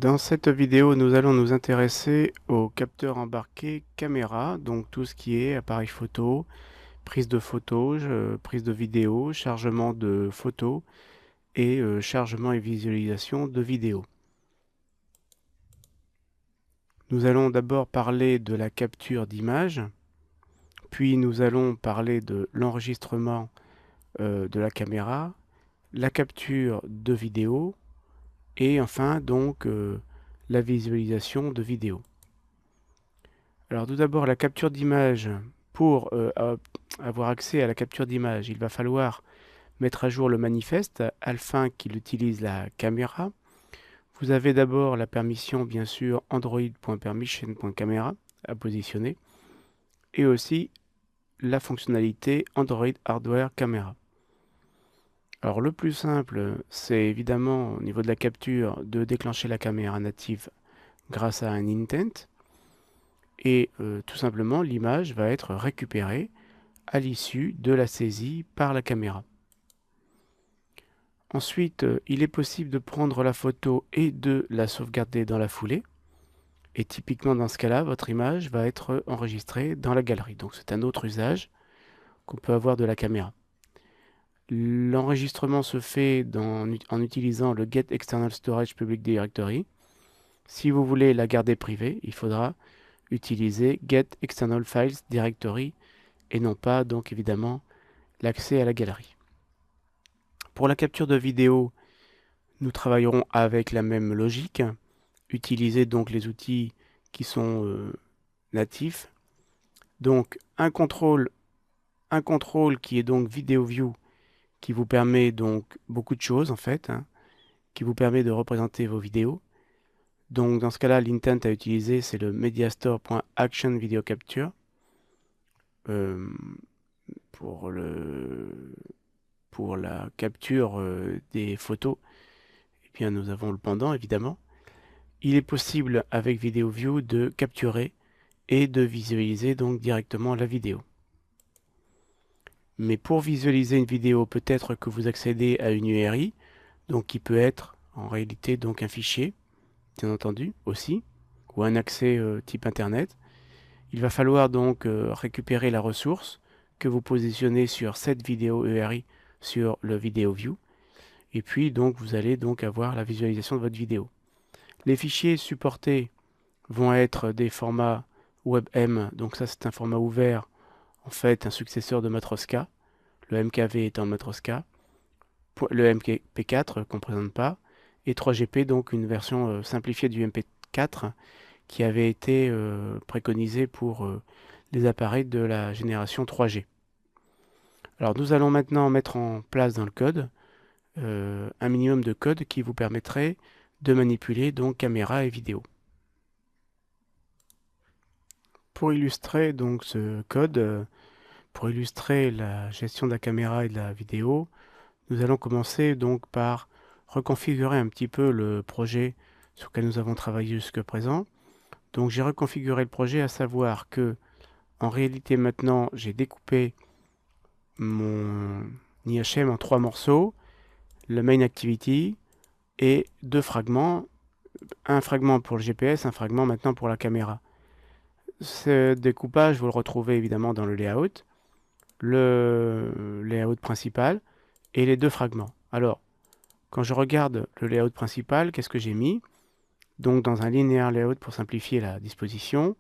Dans cette vidéo, nous allons nous intéresser au capteur embarqué caméra, donc tout ce qui est appareil photo, prise de photos, prise de vidéo, chargement de photos et chargement et visualisation de vidéos. Nous allons d'abord parler de la capture d'image, puis nous allons parler de l'enregistrement de la caméra, la capture de vidéo et enfin donc la visualisation de vidéo. Alors tout d'abord, la capture d'image. Pour avoir accès à la capture d'image, il va falloir mettre à jour le manifeste afin qu'il utilise la caméra. Vous avez d'abord la permission, bien sûr, android.permission.camera à positionner et aussi la fonctionnalité Android Hardware Camera. Alors le plus simple, c'est évidemment au niveau de la capture de déclencher la caméra native grâce à un intent. Et tout simplement, l'image va être récupérée à l'issue de la saisie par la caméra. Ensuite, il est possible de prendre la photo et de la sauvegarder dans la foulée. Et typiquement dans ce cas-là, votre image va être enregistrée dans la galerie. Donc c'est un autre usage qu'on peut avoir de la caméra. L'enregistrement se fait en utilisant le Get External Storage Public Directory. Si vous voulez la garder privée, il faudra utiliser Get External Files Directory et non pas donc évidemment l'accès à la galerie. Pour la capture de vidéo, nous travaillerons avec la même logique. Utiliser donc les outils qui sont natifs. Donc un contrôle qui est donc Video View qui vous permet donc beaucoup de choses en fait, qui vous permet de représenter vos vidéos. Donc dans ce cas-là, l'intent à utiliser c'est le mediastore.action video capture pour la capture des photos. Et bien nous avons le pendant évidemment. Il est possible avec VideoView de capturer et de visualiser donc directement la vidéo. Mais pour visualiser une vidéo, peut-être que vous accédez à une URI, donc qui peut être en réalité donc un fichier, bien entendu aussi, ou un accès type internet. Il va falloir donc récupérer la ressource que vous positionnez sur cette vidéo URI sur le VideoView, et puis donc vous allez donc avoir la visualisation de votre vidéo. Les fichiers supportés vont être des formats WebM, donc ça c'est un format ouvert, en fait un successeur de Matroska, le MKV étant Matroska, le MP4 qu'on ne présente pas, et 3GP, donc une version simplifiée du MP4 qui avait été préconisée pour les appareils de la génération 3G. Alors nous allons maintenant mettre en place dans le code un minimum de code qui vous permettrait de manipuler donc caméra et vidéo. Pour illustrer donc ce code, pour illustrer la gestion de la caméra et de la vidéo, nous allons commencer donc par reconfigurer un petit peu le projet sur lequel nous avons travaillé jusqu'à présent. Donc j'ai reconfiguré le projet, à savoir que en réalité maintenant j'ai découpé mon IHM en 3 morceaux, le main activity et 2 fragments, un fragment pour le GPS, un fragment maintenant pour la caméra. Ce découpage, vous le retrouvez évidemment dans le layout principal et les 2 fragments. Alors, quand je regarde le layout principal, qu'est-ce que j'ai mis? Donc dans un linear layout pour simplifier la disposition,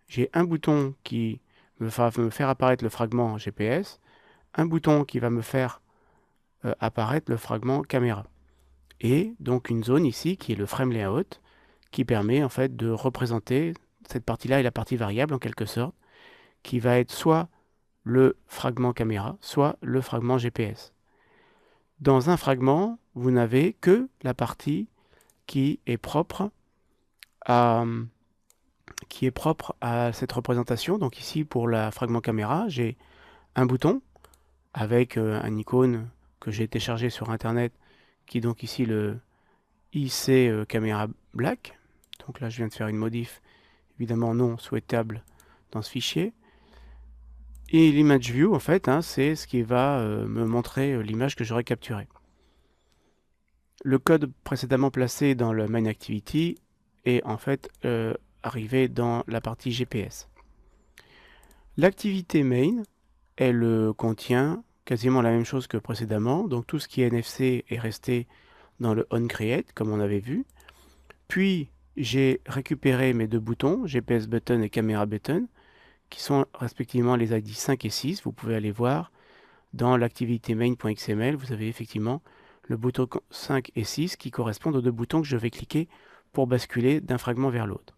j'ai un bouton qui va me faire apparaître le fragment GPS, un bouton qui va me faire apparaître le fragment caméra. Et donc une zone ici qui est le frame layout qui permet en fait de représenter cette partie-là et la partie variable en quelque sorte, qui va être soit le fragment caméra, soit le fragment GPS. Dans un fragment, vous n'avez que la partie qui est propre à cette représentation. Donc ici, pour la fragment caméra, j'ai un bouton avec un icône que j'ai téléchargé sur Internet, qui est donc ici le IC Camera Black. Donc là, je viens de faire une modif, évidemment non souhaitable dans ce fichier. Et l'image view, en fait, c'est ce qui va me montrer l'image que j'aurais capturée. le code précédemment placé dans le main activity est en fait arrivé dans la partie GPS. L'activité main, elle contient quasiment la même chose que précédemment, donc tout ce qui est NFC est resté dans le onCreate comme on avait vu. Puis j'ai récupéré mes deux boutons, GPS button et camera button, qui sont respectivement les ID 5 et 6. Vous pouvez aller voir dans l'activité main.xml, vous avez effectivement le bouton 5 et 6 qui correspondent aux deux boutons que je vais cliquer pour basculer d'un fragment vers l'autre.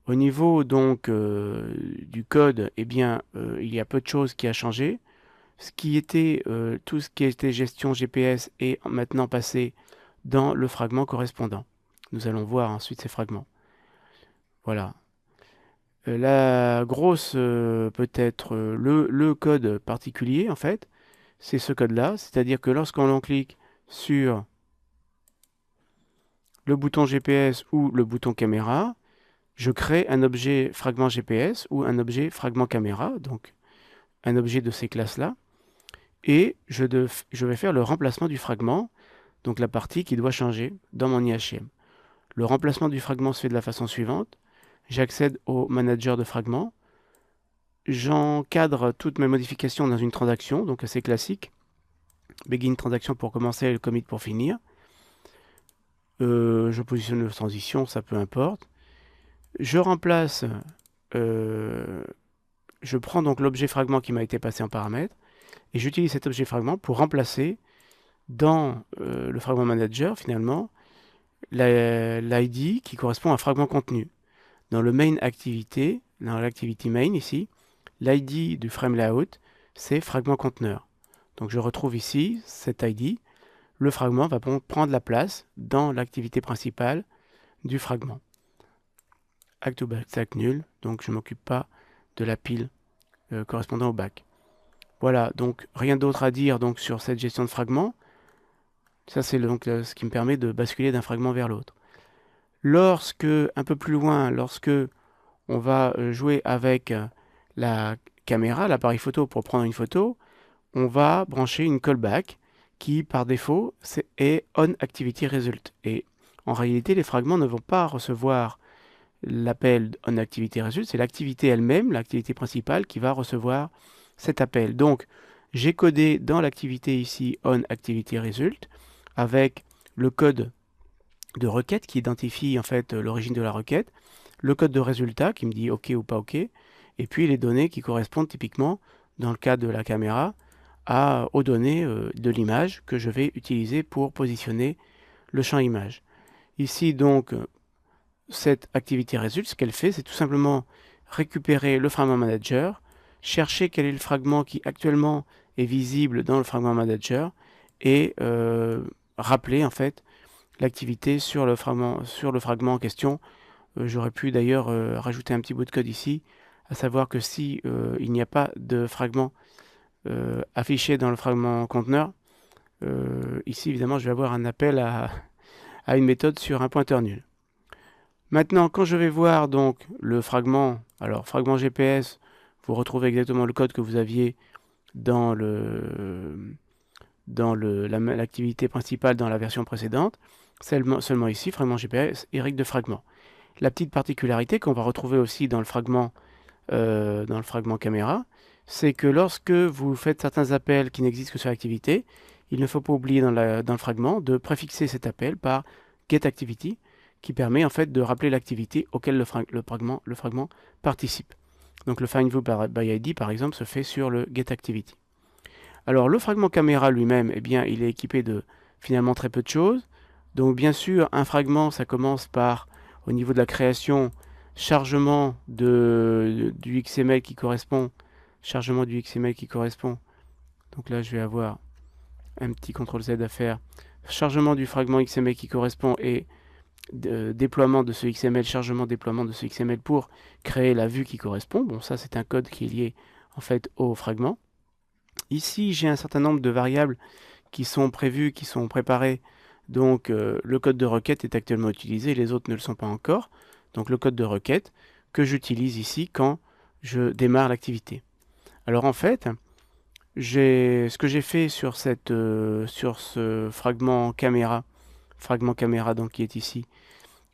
Au niveau donc du code, eh bien, il y a peu de choses qui a changé. Tout ce qui était gestion GPS est maintenant passé dans le fragment correspondant. Nous allons voir ensuite ces fragments. Voilà. La grosse, peut-être, le code particulier, en fait, c'est ce code-là. C'est-à-dire que lorsqu'on clique sur le bouton GPS ou le bouton caméra, je crée un objet fragment GPS ou un objet fragment caméra, donc un objet de ces classes-là. Et je vais faire le remplacement du fragment, donc la partie qui doit changer dans mon IHM. Le remplacement du fragment se fait de la façon suivante. J'accède au manager de fragments. J'encadre toutes mes modifications dans une transaction, donc assez classique. Begin transaction pour commencer et le commit pour finir. Je positionne le transition, ça peu importe. Je remplace, je prends donc l'objet fragment qui m'a été passé en paramètre et j'utilise cet objet fragment pour remplacer dans le fragment manager finalement l'ID qui correspond à un fragment contenu. Dans le main activité, dans l'activity main ici, l'ID du frame layout, c'est fragment conteneur. Donc je retrouve ici cet ID. Le fragment va prendre la place dans l'activité principale du fragment. Act to back stack nul, donc je ne m'occupe pas de la pile correspondant au back. Voilà, donc rien d'autre à dire donc, sur cette gestion de fragments. Ça, c'est donc ce qui me permet de basculer d'un fragment vers l'autre. Lorsque, un peu plus loin, lorsque on va jouer avec la caméra, l'appareil photo pour prendre une photo, on va brancher une callback qui, par défaut, est onActivityResult. Et en réalité, les fragments ne vont pas recevoir l'appel onActivityResult, c'est l'activité elle-même, l'activité principale, qui va recevoir cet appel. Donc, j'ai codé dans l'activité ici onActivityResult avec le code de requête qui identifie en fait l'origine de la requête, le code de résultat qui me dit OK ou pas OK, et puis les données qui correspondent typiquement, dans le cas de la caméra, aux données de l'image que je vais utiliser pour positionner le champ image. Ici donc, cette activité résulte, ce qu'elle fait, c'est tout simplement récupérer le fragment manager, chercher quel est le fragment qui actuellement est visible dans le fragment manager et rappeler en fait l'activité sur le fragment en question. J'aurais pu d'ailleurs rajouter un petit bout de code ici, à savoir que si il n'y a pas de fragment affiché dans le fragment conteneur, ici évidemment je vais avoir un appel à une méthode sur un pointeur nul. Maintenant, quand je vais voir donc le fragment, alors fragment GPS, vous retrouvez exactement le code que vous aviez dans l'activité principale dans la version précédente. Seulement ici, fragment GPS et règle de fragment. La petite particularité qu'on va retrouver aussi dans le fragment caméra, c'est que lorsque vous faites certains appels qui n'existent que sur l'activité, il ne faut pas oublier dans le fragment de préfixer cet appel par getActivity, qui permet en fait de rappeler l'activité auquel le fragment participe. Donc le findView by ID par exemple se fait sur le getActivity. Alors le fragment caméra lui-même, eh bien, il est équipé de finalement très peu de choses. Donc bien sûr, un fragment, ça commence par, au niveau de la création, chargement du XML qui correspond. Chargement du XML qui correspond. Donc là, je vais avoir un petit CTRL-Z à faire. Chargement du fragment XML qui correspond et déploiement de ce XML, chargement, déploiement de ce XML pour créer la vue qui correspond. Bon, ça, c'est un code qui est lié en fait au fragment. Ici, j'ai un certain nombre de variables qui sont prévues, qui sont préparées. Donc, le code de requête est actuellement utilisé, les autres ne le sont pas encore. Donc, le code de requête que j'utilise ici quand je démarre l'activité. Alors, en fait, ce que j'ai fait sur sur ce fragment caméra donc qui est ici,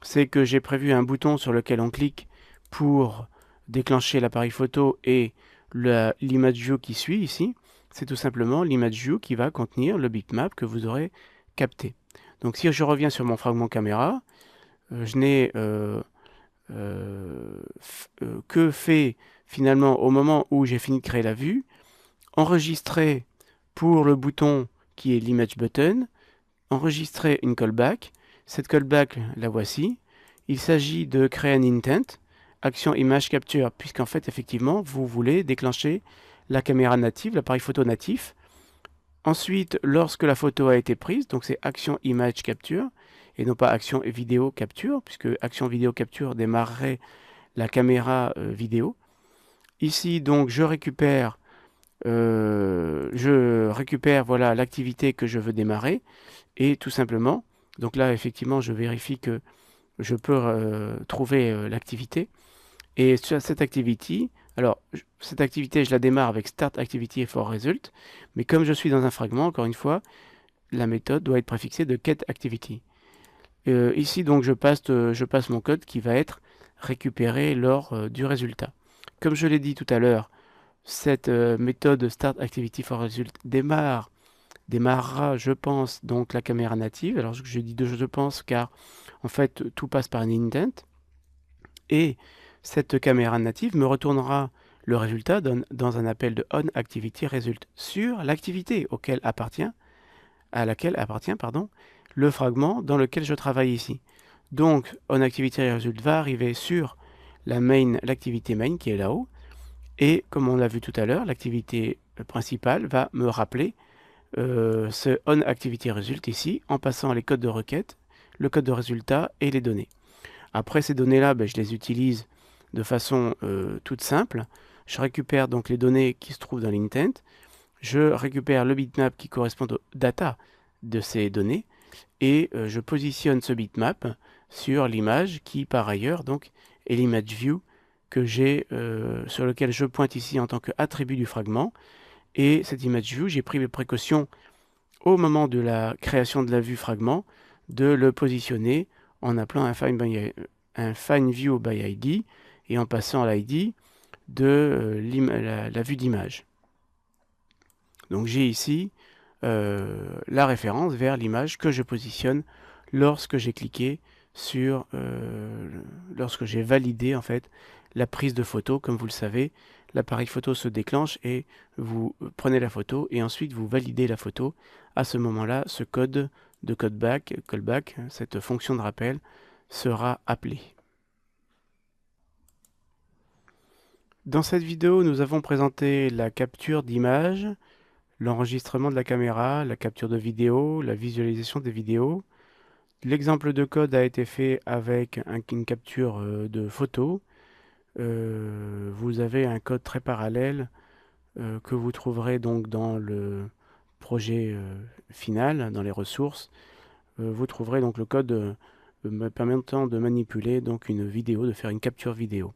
c'est que j'ai prévu un bouton sur lequel on clique pour déclencher l'appareil photo et l'image view qui suit ici. C'est tout simplement l'image view qui va contenir le bitmap que vous aurez capté. Donc si je reviens sur mon fragment caméra, je n'ai que fait finalement au moment où j'ai fini de créer la vue, enregistrer pour le bouton qui est l'image button, enregistrer une callback. Cette callback, la voici. Il s'agit de créer un intent, action image capture, puisqu'en fait, effectivement, vous voulez déclencher la caméra native, l'appareil photo natif. Ensuite, lorsque la photo a été prise, donc c'est action image capture, et non pas action vidéo capture, puisque action vidéo capture démarrerait la caméra vidéo. Ici, donc, je récupère voilà l'activité que je veux démarrer et tout simplement, donc là effectivement je vérifie que je peux trouver l'activité et sur cette activité, alors cette activité je la démarre avec Start Activity for Result, mais comme je suis dans un fragment, encore une fois, la méthode doit être préfixée de Get Activity. Ici donc je passe mon code qui va être récupéré lors du résultat. Comme je l'ai dit tout à l'heure, cette méthode Start Activity for Result démarrera, je pense, donc la caméra native. Alors je dis je pense car en fait tout passe par un intent. Et cette caméra native me retournera le résultat dans un appel de onActivityResult sur l'activité à laquelle appartient le fragment dans lequel je travaille ici. Donc onActivityResult va arriver sur l'activité main qui est là-haut. Et comme on l'a vu tout à l'heure, l'activité principale va me rappeler ce onActivityResult ici en passant les codes de requête, le code de résultat et les données. Après ces données-là, je les utilise de façon toute simple. Je récupère donc les données qui se trouvent dans l'intent. Je récupère le bitmap qui correspond aux data de ces données et je positionne ce bitmap sur l'image qui par ailleurs donc est l'image view que sur lequel je pointe ici en tant qu'attribut du fragment. Et cette image view, j'ai pris mes précautions au moment de la création de la vue fragment de le positionner en appelant un find view by ID et en passant à l'ID de la vue d'image. Donc j'ai ici la référence vers l'image que je positionne lorsque j'ai cliqué lorsque j'ai validé en fait la prise de photo. Comme vous le savez, l'appareil photo se déclenche et vous prenez la photo et ensuite vous validez la photo. À ce moment-là, ce code de callback, cette fonction de rappel, sera appelé. Dans cette vidéo, nous avons présenté la capture d'image, l'enregistrement de la caméra, la capture de vidéo, la visualisation des vidéos. L'exemple de code a été fait avec une capture de photo. Vous avez un code très parallèle que vous trouverez donc dans le projet final, dans les ressources. Vous trouverez donc le code me permettant de manipuler donc une vidéo, de faire une capture vidéo.